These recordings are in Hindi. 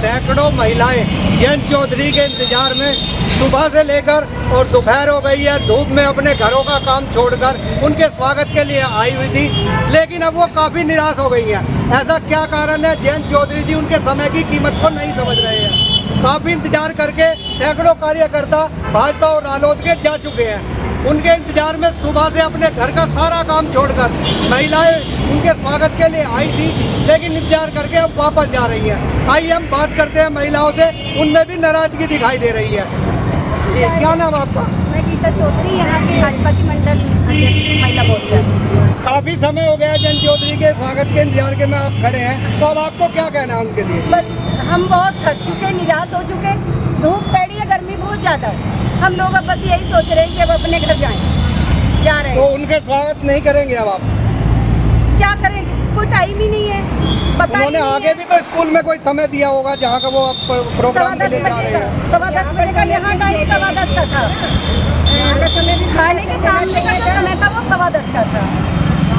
सैकड़ों महिलाएं जयंत चौधरी के इंतजार में सुबह से लेकर और दोपहर हो गई है, धूप में अपने घरों का काम छोड़कर उनके स्वागत के लिए आई हुई थी, लेकिन अब वो काफ़ी निराश हो गई हैं। ऐसा क्या कारण है? जयंत चौधरी जी उनके समय की कीमत को नहीं समझ रहे हैं। काफ़ी इंतजार करके सैकड़ों कार्यकर्ता भाजपा और रालोद के जा चुके हैं। उनके इंतजार में सुबह से अपने घर का सारा काम छोड़कर महिलाएं उनके स्वागत के लिए आई थी, लेकिन इंतजार करके अब वापस जा रही हैं। आइए हम बात करते हैं महिलाओं से, उनमें भी नाराजगी दिखाई दे रही है। क्या नाम आपका? मैं गीता चौधरी, यहाँ की भाजपा की मंडल अध्यक्ष महिला मोर्चा। काफी समय हो गया जयंत चौधरी के स्वागत के इंतजार के में आप खड़े हैं, तो अब आपको क्या कहना है उनके लिए? बस हम बहुत थक चुके, निराश हो चुके। धूप पड़ी है, गर्मी बहुत ज्यादा है। हम लोग अब बस यही सोच रहे हैं कि अब अपने घर जाएं, जा रहे हैं। तो उनके स्वागत नहीं करेंगे अब आप? क्या करेंगे, कोई टाइम ही नहीं है। पता उन्होंने आगे भी तो स्कूल में कोई समय दिया होगा जहाँ का वो प्रोग्राम के लिए जा रहे हैं। 10:15 का यहाँ टाइम 10:15 का था। खाने के सामने का जो समय था वो 10:15 का था।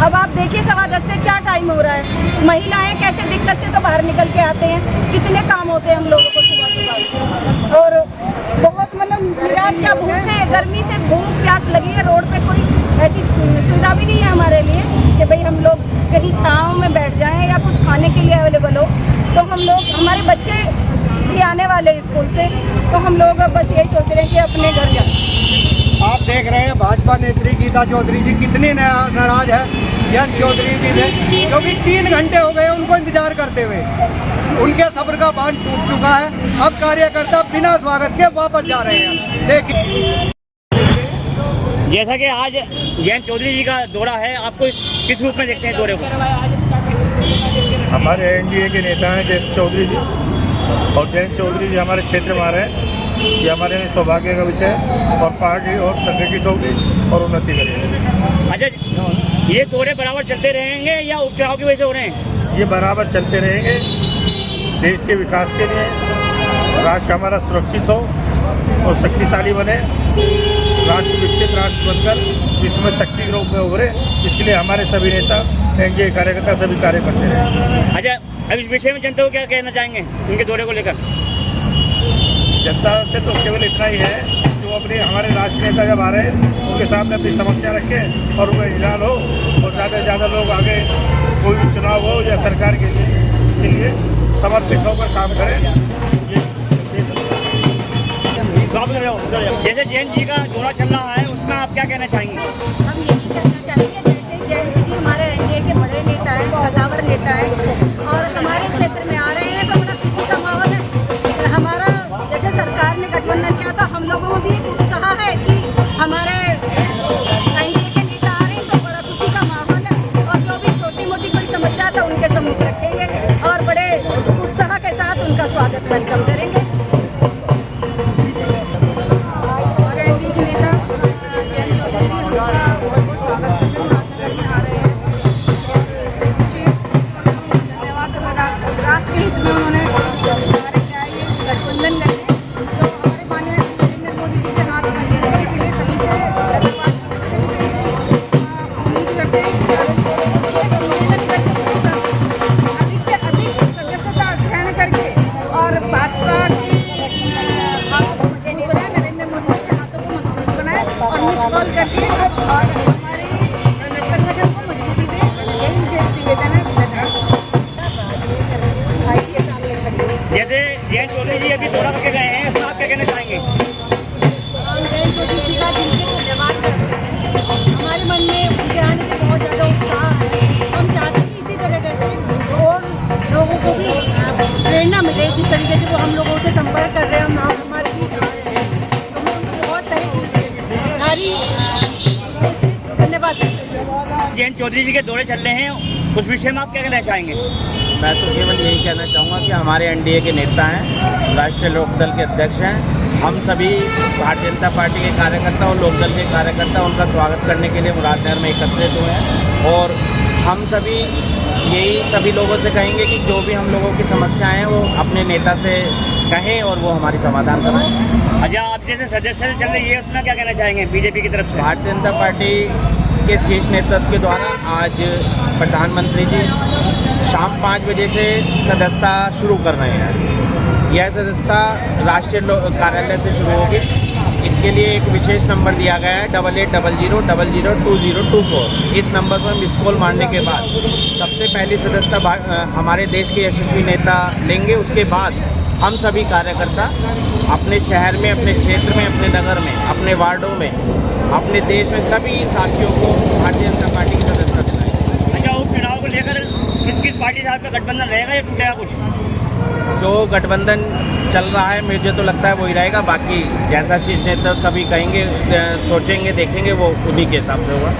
अब आप देखिए 10:15 से क्या टाइम हो रहा है। महिलाएं कैसे दिक्कत से तो बाहर निकल के आते हैं, कितने काम होते हैं हम लोगों को सुबह सुबह, और बहुत मतलब निराश क्या भूख है, गर्मी से भूख प्यास लगी है। रोड पे कोई ऐसी सुविधा भी नहीं है हमारे लिए कि भाई हम लोग कहीं छाँव में बैठ जाएं या कुछ खाने के लिए अवेलेबल हो। तो हम लोग, हमारे बच्चे भी आने वाले हैं स्कूल से, तो हम लोग बस यही सोच रहे हैं कि अपने घर जाएं। आप देख रहे हैं भाजपा नेत्री गीता चौधरी जी कितनी नाराज है जयंत चौधरी जी से, क्योंकि 3 घंटे हो गए उनको इंतजार करते हुए। उनके सब्र का बांध टूट चुका है। अब कार्यकर्ता बिना स्वागत के वापस जा रहे हैं। लेकिन जैसा कि आज जयंत चौधरी जी का दौरा है, आपको किस रूप में देखते हैं दौरे को? हमारे एनडीए के नेता हैं जयंत चौधरी जी, और जयंत चौधरी जी हमारे क्षेत्र में आ रहे हैं। ये हमारे लिए सौभाग्य का विषय है, और पार्टी और संगठित होगी और उन्नति करेगी। अच्छा, ये दौरे बराबर चलते रहेंगे या उपचुनाव की वजह से हो रहे हैं? ये बराबर चलते रहेंगे, देश के विकास के लिए, राष्ट्र हमारा सुरक्षित हो और शक्तिशाली बने, राष्ट्र विकसित राष्ट्र बनकर विश्व में शक्ति के रूप में उभरे। इसके लिए हमारे सभी नेता, एनडीए कार्यकर्ता सभी कार्य करते रहे। अच्छा, अब इस विषय में जनता को क्या कहना चाहेंगे उनके दौरे को लेकर? जनता से तो केवल इतना ही है कि वो अपने हमारे राष्ट्रीय नेता जब आ रहे हैं उनके सामने अपनी समस्या रखें और उनका इजलाल हो, और ज़्यादा से ज़्यादा लोग आगे कोई भी चुनाव हो या सरकार के लिए समर्पित होकर काम करें। जैसे जयंत जी का दौरा चल रहा है, उसमें आप क्या कहना चाहेंगे? हम यही कहना चाहेंगे, जैसे जयंत जी हमारे एनडीए के बड़े नेता हैं, कद्दावर नेता हैं, और हमारे क्षेत्र में आ रहे हैं, तो बड़ा खुशी का माहौल है। हमारा जैसे सरकार ने गठबंधन किया, तो हम लोगों में भी एक उत्साह है कि हमारे एनडीए के नेता आ रहे हैं, तो बड़ा खुशी का माहौल है। और जो भी छोटी मोटी कोई समस्या था उनके सम्मुख रखेंगे और बड़े उत्साह के साथ उनका स्वागत वेलकम करेंगे। जैसे जयंत चौधरी जी अभी दौरा करके गए हैं, इसमें आप क्या कहना चाहेंगे? जयंत चौधरी जी का दिल से धन्यवाद करते हैं। हमारे मन में उनके आने के बहुत ज़्यादा उत्साह है। हम चाहते हैं कि इसी तरह करके और लोगों को भी प्रेरणा मिले, जिस तरीके से वो हम लोगों से संपर्क कर रहे हैं, हम हमारे बीच आ रहे हैं, तो मैं उनको बहुत सारी धन्यवाद करते हैं। जयंत चौधरी जी के दौरे चल रहे हैं, उस विषय में आप क्या कहना चाहेंगे? मैं तो केवल यही कहना चाहूँगा कि हमारे एनडीए के नेता हैं, राष्ट्रीय लोकदल के अध्यक्ष हैं, हम सभी भारतीय जनता पार्टी के कार्यकर्ता और लोकदल के कार्यकर्ता उनका स्वागत करने के लिए मुरादनगर में एकत्रित हुए हैं। और हम सभी यही सभी लोगों से कहेंगे कि जो भी हम लोगों की समस्याएं हैं वो अपने नेता से कहें और वो हमारी समाधान कराएं। अच्छा, आप जैसे सदस्य चल रही है, उसमें क्या कहना चाहेंगे बीजेपी की तरफ से? भारतीय जनता पार्टी के शीर्ष नेतृत्व के द्वारा आज प्रधानमंत्री जी शाम 5 बजे से सदस्यता शुरू कर रहे हैं। यह सदस्यता राष्ट्रीय कार्यालय से शुरू होगी। इसके लिए एक विशेष नंबर दिया गया है 8800002024। इस नंबर पर मिस कॉल मारने के बाद सबसे पहली सदस्यता हमारे देश के यशस्वी नेता लेंगे। उसके बाद हम सभी कार्यकर्ता अपने शहर में, अपने क्षेत्र में, अपने नगर में, अपने वार्डों में, अपने देश में सभी साथियों को भारतीय जनता पार्टी की सदस्यता दिलाएंगे। अच्छा, उपचुनाव को लेकर किस पार्टी से आपका गठबंधन रहेगा या टूटेगा कुछ? जो गठबंधन चल रहा है मुझे तो लगता है वही रहेगा। बाकी जैसा शीर्ष नेता सभी कहेंगे, सोचेंगे, देखेंगे, वो उन्हीं के हिसाब से होगा।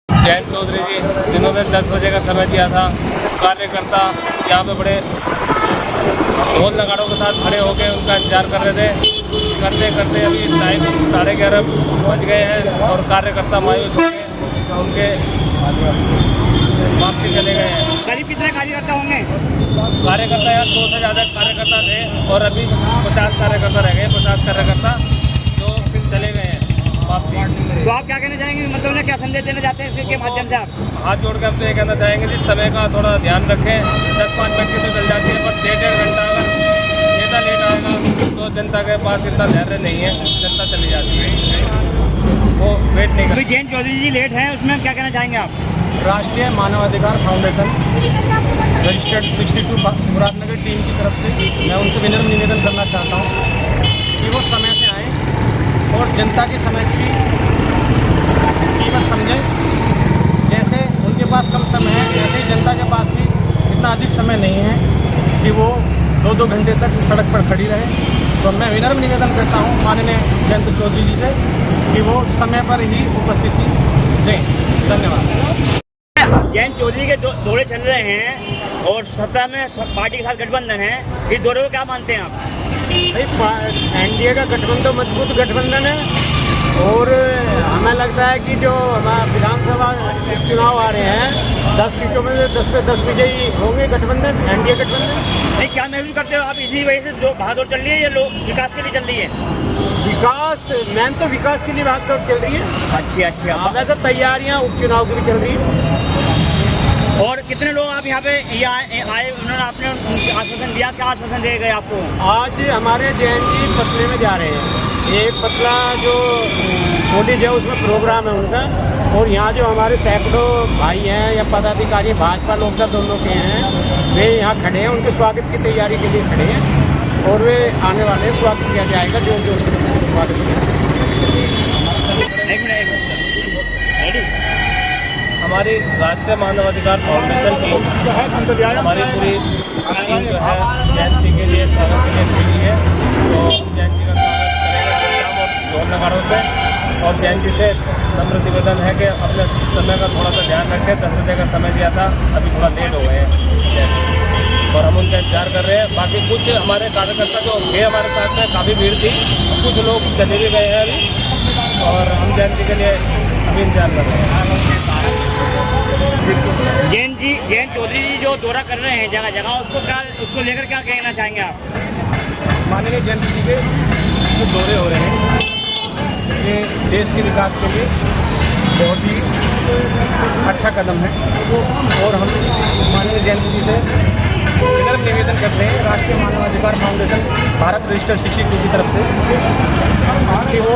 जयंत चौधरी जी जिन्होंने 10 बजे का समय दिया था, कार्यकर्ता यहाँ पे बड़े ढोल नगाड़ों के साथ खड़े होकर उनका इंतजार कर रहे थे। करते करते अभी टाइम 11:30 बज गए हैं और कार्यकर्ता मायूस होकर उनके वापसी चले गए हैं। करीब कितने कार्यकर्ता होंगे? कार्यकर्ता यहाँ 200 से ज़्यादा कार्यकर्ता थे और अभी 50 कार्यकर्ता रह गए। 50 कार्यकर्ता जो चले गए हैं वापसी। तो आप क्या कहना चाहेंगे, मतलब उन्हें क्या संदेश देना चाहते हैं इसके माध्यम से आप? हाथ जोड़ के हम तो ये कहना चाहेंगे कि समय का थोड़ा ध्यान रखें। 10-5 मिनट की तो चल जाती है, पर 1.5 घंटा अगर नेता लेट आएगा तो जनता के पास इतना धैर्य नहीं है, जनता चली जाती है, वो वेट नहीं अभी करती। जयंत चौधरी जी लेट हैं, उसमें क्या कहना चाहेंगे आप? राष्ट्रीय मानवाधिकार फाउंडेशन रजिस्टर्ड 62 मुरादनगर टीम की तरफ से मैं उनसे विनम्र निवेदन करना चाहता हूँ कि वो समय से आए जनता के समय की कीमत समझें। जैसे उनके पास कम समय है, वैसे ही जनता के पास भी इतना अधिक समय नहीं है कि वो 2-2 घंटे तक सड़क पर खड़ी रहे। तो मैं विनम्र निवेदन करता हूँ माननीय जयंत चौधरी जी से कि वो समय पर ही उपस्थिति दें। धन्यवाद। जयंत चौधरी के दौरे चल रहे हैं और सत्ता में पार्टी के साथ गठबंधन है, इस दौरे को क्या मानते हैं आप? एनडीए का गठबंधन मजबूत गठबंधन है और हमें लगता है कि जो हमारा विधानसभा चुनाव आ रहे हैं 10 सीटों में से 10 पे 10 विजयी होंगे गठबंधन, एनडीए गठबंधन। नहीं, क्या महसूस करते हो आप इसी वजह से जो भागदौड़ चल रही है या लोग विकास के लिए चल रही है? विकास, मेन तो विकास के लिए भागदौड़ चल रही है। अच्छा। वैसे तैयारियां उपचुनाव की भी चल रही है। और कितने लोग आप यहाँ पे आए, उन्होंने आपने आश्वासन दिया, क्या आश्वासन दिए गए आपको? आज हमारे जैन जी पतले में जा रहे हैं, एक पतला जो छोटी है उसमें प्रोग्राम है उनका, और यहाँ जो हमारे सैकड़ों भाई हैं या पदाधिकारी भाजपा लोकदल दोनों के हैं, वे यहाँ खड़े हैं, उनके स्वागत की तैयारी के लिए खड़े हैं और वे आने वाले स्वागत किया जाएगा जो स्वागत किया। एक मिनट रेडी। हमारी राष्ट्रीय मानवाधिकार फाउंडेशन की हमारी पूरी टीम जो है जयंती के लिए स्वागत के लिए खड़ी है। तो हम जयंती का स्वागत करेंगे और ढोल नगाड़ों से, और जयंती से नम्र निवेदन है कि अपने समय का थोड़ा सा ध्यान रखें। 10 बजे का समय दिया था, अभी थोड़ा लेट हो गए हैं और हम उनका इंतजार कर रहे हैं। बाकी कुछ हमारे कार्यकर्ता जो थे हमारे साथ में, काफ़ी भीड़ थी, कुछ लोग चले भी गए हैं अभी, और हम जयंती के लिए अभी इंतजार कर रहे हैं। जयंत चौधरी जी जो दौरा कर रहे हैं जगह जगह, उसको लेकर क्या कहना चाहेंगे आप? माननीय जयंत जी के जो दौरे हो रहे हैं ये देश के विकास के लिए बहुत ही अच्छा कदम है, और हम माननीय जयंत जी से विनम्र निवेदन करते हैं राष्ट्रीय मानवाधिकार फाउंडेशन भारत रजिस्टर्ड शिक्षक की तरफ से कि वो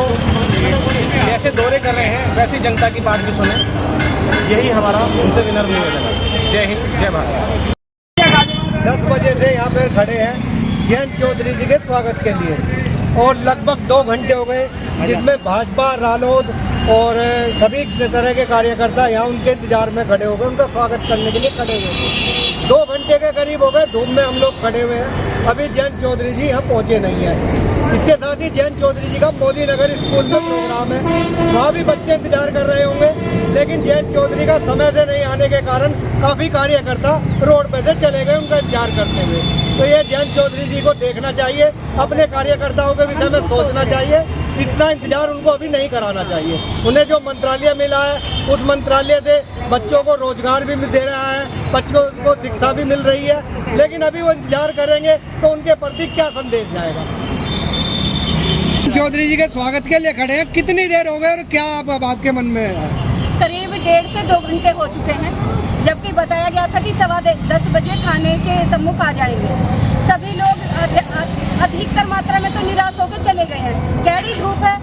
जैसे दौरे कर रहे हैं वैसे जनता की बात भी सुने। यही हमारा उनसे विनम्र निवेदन है। जय हिंद, जय भारत। 10 बजे से यहाँ पर खड़े हैं जयंत चौधरी जी के स्वागत के लिए, और लगभग 2 घंटे हो गए जिसमें भाजपा, रालोद और सभी तरह के कार्यकर्ता यहाँ उनके इंतजार में खड़े हो गए, उनका स्वागत करने के लिए खड़े हुए थे। 2 घंटे के करीब हो गए, धूप में हम लोग खड़े हुए हैं, अभी जयंत चौधरी जी यहाँ पहुँचे नहीं हैं। इसके साथ ही जयंत चौधरी जी का मोदी नगर स्कूल में प्रोग्राम है, वहाँ भी बच्चे इंतजार कर रहे होंगे, लेकिन जयंत चौधरी का समय से नहीं आने के कारण काफ़ी कार्यकर्ता रोड पे से चले गए उनका इंतजार करते हुए। तो ये जयंत चौधरी जी को देखना चाहिए, अपने कार्यकर्ताओं के विषय में सोचना चाहिए, इतना इंतजार उनको अभी नहीं कराना चाहिए। उन्हें जो मंत्रालय मिला है उस मंत्रालय से बच्चों को रोजगार भी दे रहा है, बच्चों को शिक्षा भी मिल रही है, लेकिन अभी वो इंतजार करेंगे तो उनके प्रति क्या संदेश जाएगा? चौधरी जी के स्वागत के लिए खड़े हैं, कितनी देर हो गई और क्या अब आपके मन में है? करीब 1.5 से 2 घंटे हो चुके हैं, जबकि बताया गया था कि 10 बजे थाने के सम्मुख आ जाएंगे। सभी लोग अधिकतर मात्रा में तो निराश होकर चले गए हैं। कैडी धूप है,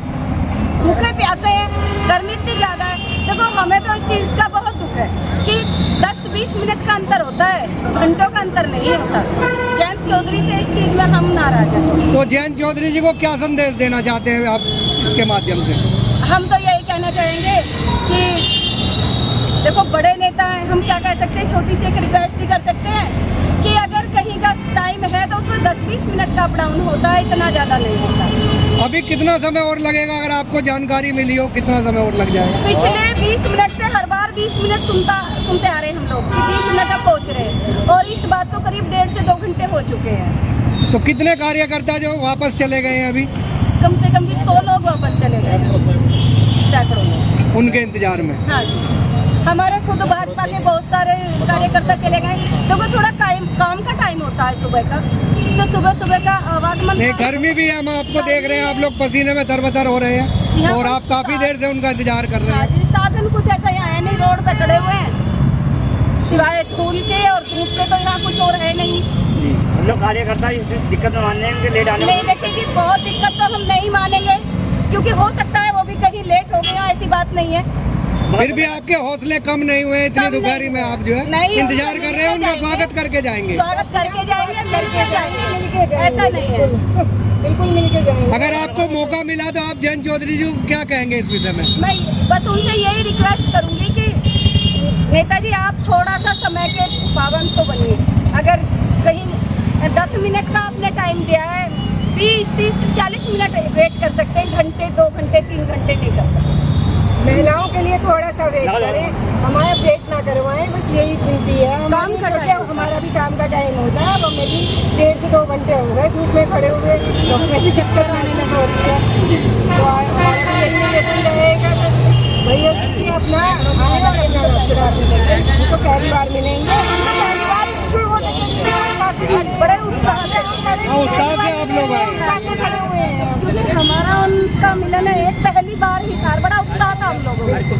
भूखे प्यासे हैं, गर्मी इतनी ज़्यादा है। देखो, हमें तो इस चीज़ का बहुत दुख है कि 10-20 मिनट का अंतर होता है, घंटों का अंतर नहीं होता। जयंत चौधरी से इस चीज़ में हम नाराज हैं। तो जयंत चौधरी जी को क्या संदेश देना चाहते हैं आप इसके माध्यम से? हम तो यही कहना चाहेंगे कि देखो, बड़े नेता हैं, हम क्या कह सकते हैं, छोटी सी एक रिक्वेस्ट ही कर सकते हैं कि अगर कहीं का टाइम है तो उसमें 10-20 मिनट का अप डाउन होता है, इतना ज़्यादा नहीं होता। अभी कितना समय और लगेगा? अगर आपको जानकारी मिली हो, कितना समय और लग जाएगा? पिछले 20 मिनट से हर बार 20 मिनट सुनते आ रहे हैं हम लोग कि 20 मिनट अब पहुँच रहे हैं, और इस बात को करीब 1.5 से 2 घंटे हो चुके हैं। तो कितने कार्यकर्ता जो वापस चले गए हैं अभी? कम से कम भी 100 लोग वापस चले गए, सैकड़ों लोग उनके इंतजार में। हाँ जी, हमारे खुद भाजपा के बहुत सारे कार्यकर्ता चले गए, क्योंकि थोड़ा काम का टाइम होता है सुबह का, तो सुबह का आवागमन। नहीं, गर्मी भी है, हम आपको देख रहे हैं, आप लोग पसीने में तरबतर हो रहे हैं और आप काफी देर से उनका इंतजार कर रहे हैं। जी, साधन कुछ ऐसा यहाँ है नहीं, रोड पे खड़े हुए हैं, सिवाय धूल के और धूप के तो यहाँ कुछ और है नहीं। हम लोग कार्यकर्ता इस दिक्कत में मानेंगे लेट आने नहीं, देखिए जी, बहुत दिक्कत तो हम नहीं मानेंगे, क्योंकि हो सकता है वो भी कहीं लेट हो गया, ऐसी बात नहीं है। फिर भी आपके हौसले कम नहीं हुए, इतनी दोपहरी में आप जो है इंतजार कर रहे हैं, उनका स्वागत करके जाएंगे। स्वागत करके जाएंगे, मिलके जाएंगे, ऐसा नहीं है। बिल्कुल मिल के जाएंगे। अगर आपको मौका मिला तो आप जयंत चौधरी जी को क्या कहेंगे इस विषय में? मैं बस उनसे यही रिक्वेस्ट करूंगी कि नेताजी आप थोड़ा सा समय के पाबंद तो बनिए। अगर कहीं 10 मिनट का आपने टाइम दिया है, 20, 30, 40 मिनट वेट कर सकते हैं, घंटे, 2 घंटे, 3 घंटे नहीं कर सकते। महिलाओं के लिए थोड़ा सा वेट करें, हमारा वेट ना करवाएं, बस यही विनती है। काम कर रहे हैं। हमारा भी काम का टाइम होता है, अब हमें भी 1.5 से 2 घंटे हो गए धूप में खड़े हुए, तो हमें भी चक्कर महसूस हो रही है। तो हमारा भी यही निवेदन रहेगा भैया जी अपना आने वाले तो पहली बार मिलेंगे, पहली बार बड़े उत्साह से आप लोग आए। उत्साह से खड़े हुए हैं। क्योंकि हमारा उनका मिलन है एक पहली बार ही था, बड़ा उत्साह था हम लोगों को।